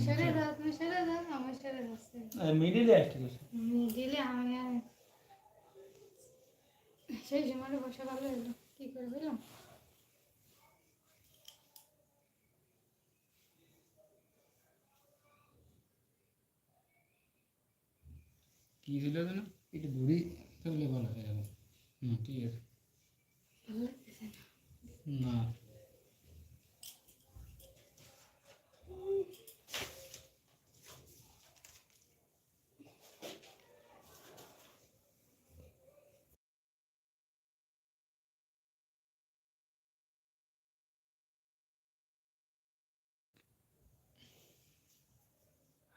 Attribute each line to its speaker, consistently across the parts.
Speaker 1: সেরে দাও, তুমি সেরে দাও, আমার সেরে যাচ্ছে।
Speaker 2: মিডিলে আসতে
Speaker 1: মিডিলে আমি সেই সময় বসে ভালো এলো, কি করে দিলাম।
Speaker 3: কি ছিল যেন একটু দূরে থাকলে ভালো হয়ে যাবে। ঠিক আছে।
Speaker 1: ভালো লাগতেছে না।
Speaker 3: না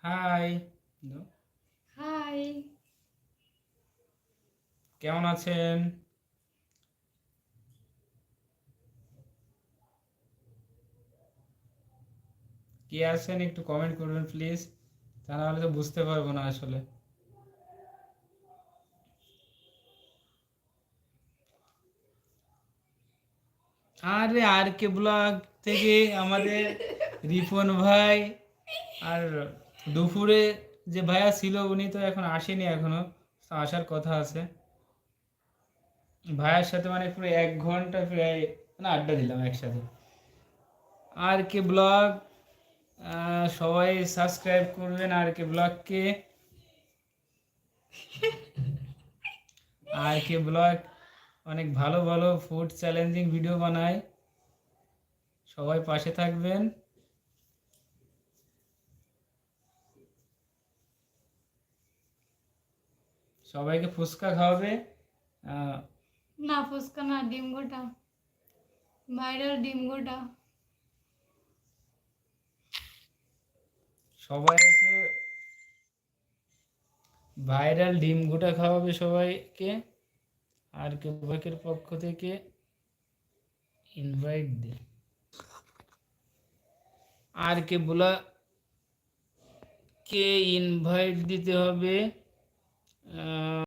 Speaker 3: হাই
Speaker 1: হাই,
Speaker 3: কেমন আছেন? কে আছেন একটু কমেন্ট করবেন প্লিজ, তা নাহলে তো বুঝতে পারবো না আসলে। আরে আর কে ব্লগ থেকে আমাদের রিপন ভাই, আর দুপুরে যে ভাইয়া ছিল উনি তো এখন আসেনি, এখনো তো আসার কথা আছে। ভাইয়ার সাথে মানে পুরো 1 ঘন্টা প্রায় মানে আড্ডা দিলাম একসাথে। আর কে ব্লগ, সবাই সাবস্ক্রাইব করবেন আর কে ব্লগকে। আর কে ব্লগ অনেক ভালো ভালো ফুড চ্যালেঞ্জিং ভিডিও বানায়, সবাই পাশে থাকবেন। সবাইকে ফুচকা খাওয়াবে।
Speaker 1: না ফুচকা না, ডিম গোটা, ভাইরাল ডিম গোটা।
Speaker 3: সবাই আছে, ভাইরাল ডিম গোটা খাওয়াবে সবাইকে। আর কে ব্লগের পক্ষ থেকে ইনভাইট দে। আর কে ব্লগকে ইনভাইট দিতে হবে।